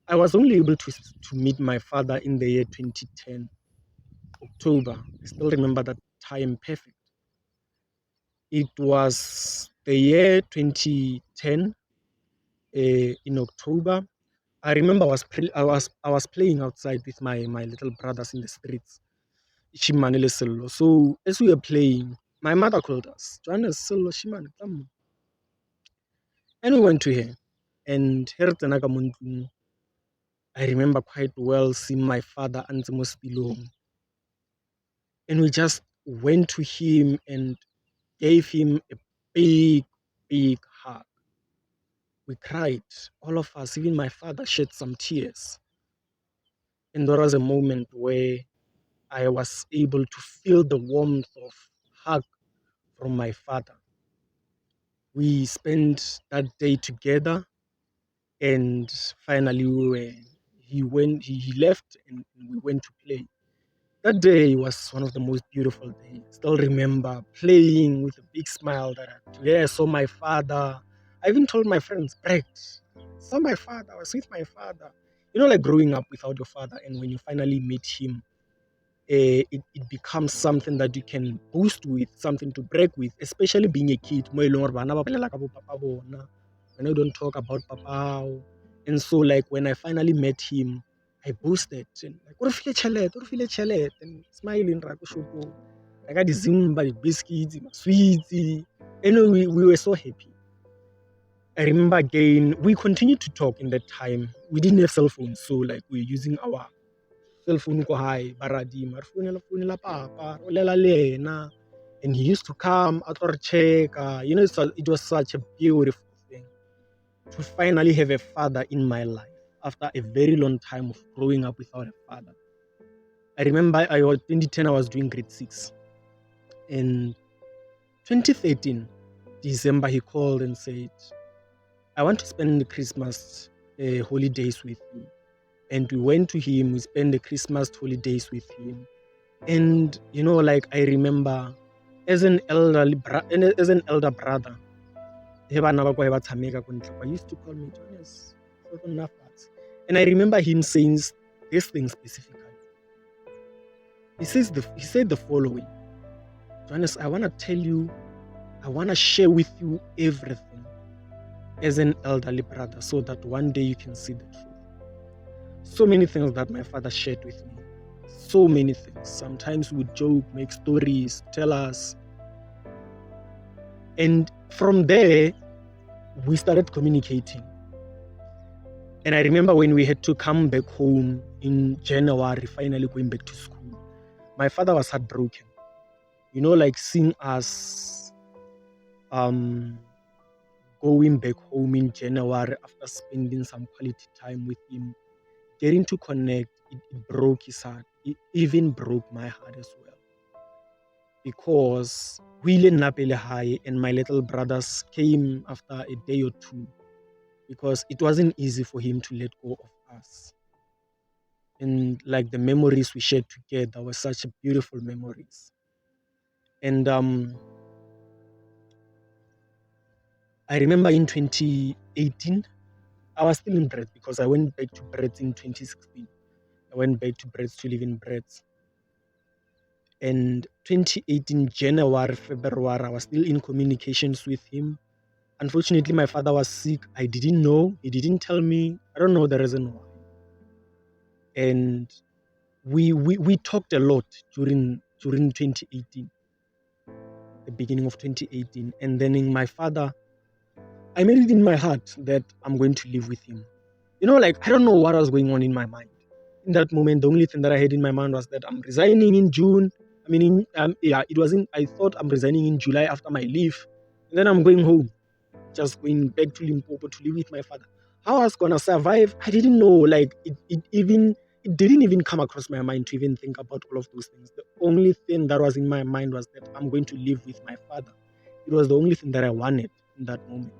I was only able to meet my father in the year 2010, October. I still remember that time perfect. It was the year 2010 in October. I remember I was playing outside with my little brothers in the streets. Shimanele Sello. So as we were playing, my mother called us. Johannes Sello Shimane, come. And we went to her. And her tsenaka mo ntlung, I remember quite well seeing my father and Mospilong. And we just went to him and gave him a big, big hug. We cried, all of us, even my father shed some tears. And there was a moment where I was able to feel the warmth of hug from my father. We spent that day together, and finally he left, and we went to play. That day was one of the most beautiful days. Still remember playing with a big smile that today I saw my father. I even told my friends, Brett, saw my father, I was with my father. You know, like growing up without your father, and when you finally meet him, it becomes something that you can boost with, something to break with, especially being a kid. When you don't talk about papa. And so, like, when I finally met him, I boosted. And like, what if you feel and smiling, I got the Zimba, the biscuits, the sweets. And we were so happy. I remember again, we continued to talk in that time. We didn't have cell phones, so like we were using our cellphone ko hae ba radima re founela papa re bolela le yena, and he used to come a tlo re checka. You know, it was such a beautiful thing to finally have a father in my life after a very long time of growing up without a father. I remember I was 2010, I was doing grade 6, and 2013 December he called and said, I want to spend the Christmas holidays with you. And we went to him, we spent the Christmas holidays with him. And you know, like I remember as an as an elder brother, he used to call me Jonas. And I remember him saying this thing specifically. He said the following: Jonas, I wanna tell you, I wanna share with you everything as an elderly brother so that one day you can see the truth. So many things that my father shared with me. So many things. Sometimes we joke, make stories, tell us. And from there, we started communicating. And I remember when we had to come back home in January, finally going back to school, my father was heartbroken. You know, like seeing us going back home in January after spending some quality time with him, getting to connect, it broke his heart. It even broke my heart as well. Because we Napele High and my little brothers came after a day or two, because it wasn't easy for him to let go of us. And like the memories we shared together were such beautiful memories. And I remember in 2018, I was still in Brett because I went back to Brett in 2016. I went back to Brett to live in Brett. And 2018, January, February, I was still in communications with him. Unfortunately, my father was sick. I didn't know. He didn't tell me. I don't know the reason why. And we talked a lot during 2018, the beginning of 2018. And then in my father, I made it in my heart that I'm going to live with him. You know, like I don't know what was going on in my mind. In that moment, the only thing that I had in my mind was that I'm resigning in June. I mean, it wasn't. I thought I'm resigning in July after my leave, and then I'm going home, just going back to Limpopo to live with my father. How I was gonna survive, I didn't know. Like it didn't even come across my mind to even think about all of those things. The only thing that was in my mind was that I'm going to live with my father. It was the only thing that I wanted in that moment.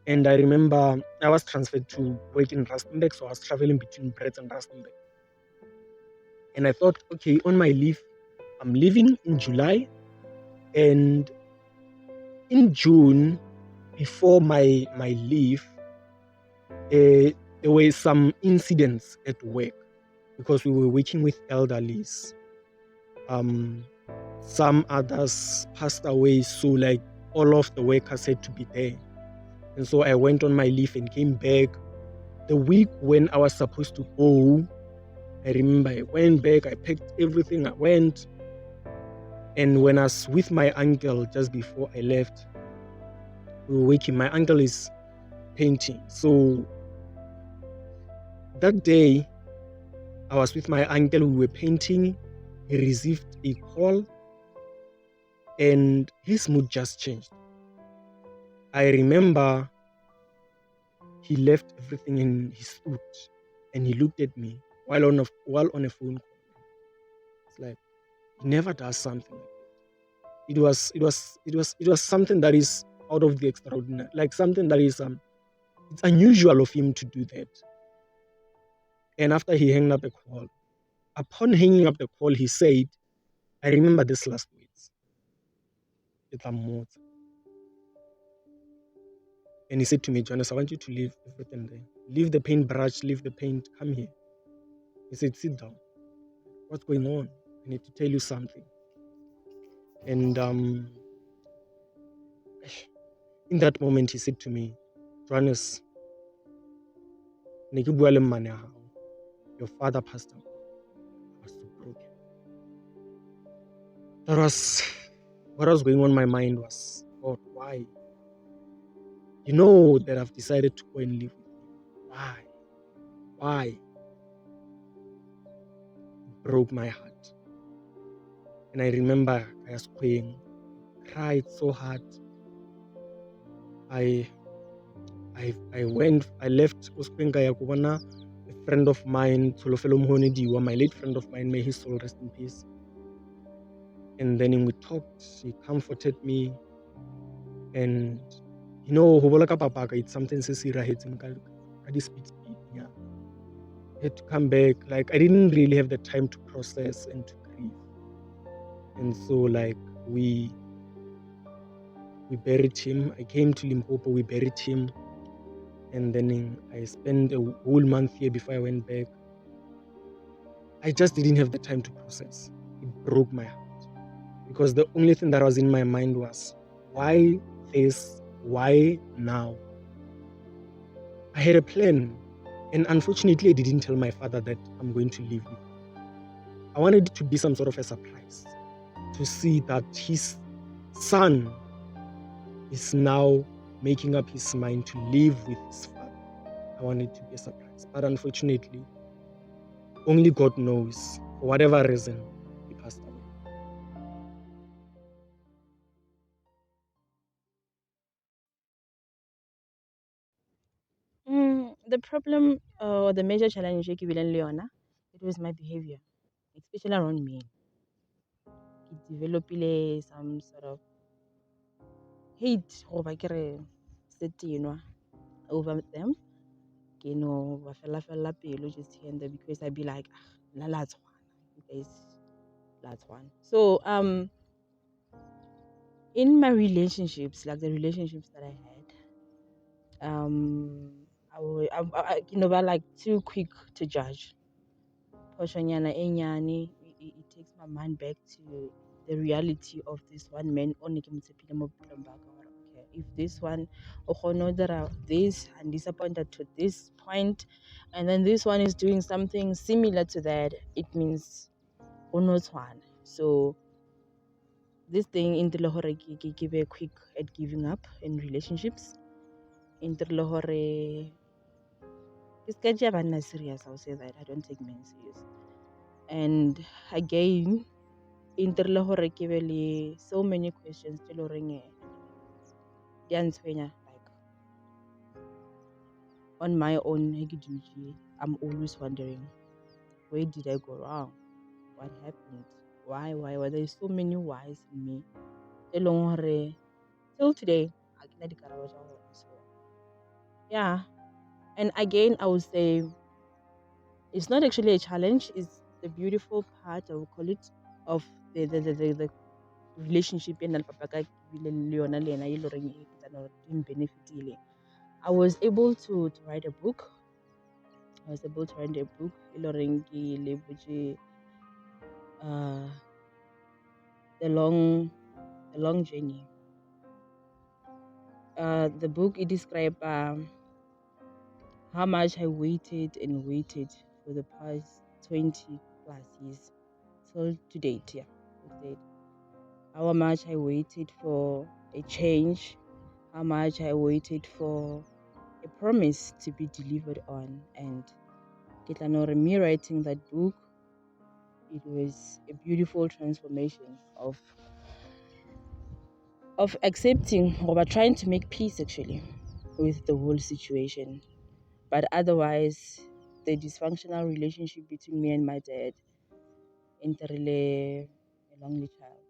And I remember I was transferred to work in Rustenburg, so I was traveling between Brett and Rustenburg. And I thought, okay, on my leave, I'm leaving in July, and in June, before my leave, a there were some incidents at work because we were working with elderlies. Some others passed away, so like all of the workers had to be there. And so I went on my leave and came back. The week when I was supposed to go, I remember I went back, I packed everything, I went. And when I was with my uncle just before I left, we were working. My uncle is painting. So that day, I was with my uncle, we were painting. He received a call and his mood just changed. I remember he left everything in his suit and he looked at me while on a phone call. It's like he never does something like that. It was something that is out of the extraordinary, like something that is it's unusual of him to do that. And after he hung up a call, upon hanging up the call, he said, I remember this last words. It's a mood. And he said to me, Jonas, I want you to leave everything there. Leave the paintbrush, leave the paint, come here. He said, sit down. What's going on? I need to tell you something. And in that moment, he said to me, Jonas, your father passed away. I was so broken. That was what was going on in my mind was, God, why? You know that I've decided to go and live with you. Why? Why? It broke my heart. And I remember I was crying, cried so hard. I left a friend of mine, my late friend of mine, may his soul rest in peace. And then we talked, he comforted me. And you know, it's something speed. Yeah. I had to come back. Like I didn't really have the time to process and to grieve. And so like we buried him. I came to Limpopo, we buried him. And then I spent a whole month here before I went back. I just didn't have the time to process. It broke my heart. Because the only thing that was in my mind was, why this? Why now? I had a plan. And unfortunately, I didn't tell my father that I'm going to leave him. I wanted it to be some sort of a surprise to see that his son is now making up his mind to live with his father. I wanted it to be a surprise. But unfortunately, only God knows, for whatever reason, he passed away. The problem or the major challenge ke bileng le yona, it was my behavior, especially around men. Ke developile some sort of hate goba ke re setenwa over them. Ke no ba fela pelo just here and there because I'd be like, "Ah, la la tshwana, you guys la tshwana." So in my relationships, like the relationships that I had, you know, but like too quick to judge. Portionyana enyane, it takes my mind back to the reality of this one man only ke mo tshepile mo bophelong ba ka gore, okay, if this one o kgone ho dira this and disappointed to this point, and then this one is doing something similar to that, it means o no tshwana. So this thing into hore ke be quick at giving up in relationships, into hore ke ska tšea banna serious. I'll say that I don't take men serious. And again, interle hore ke be le so many questions tse le horeng di a ntshwenya, like on my own he ke dutse, I'm always wondering, where did I go wrong? What happened? Why were there so many whys in me tse leng hore till today ga ke na dikarabo tsa gone. So yeah, and again I would say it's not actually a challenge, it's the beautiful part, I would call it, of the relationship e nna le papa ka ke bile le yona le ena e le horeng e benefitile. I was able to write a book I was able to write a book. Uh, the long journey. The book it described how much I waited and waited for the past 20 plus years, till to date. Yeah, till to date. How much I waited for a change, how much I waited for a promise to be delivered on. And Kitlanore, me writing that book, it was a beautiful transformation of accepting or trying to make peace actually with the whole situation. But otherwise, the dysfunctional relationship between me and my dad entered a lonely child.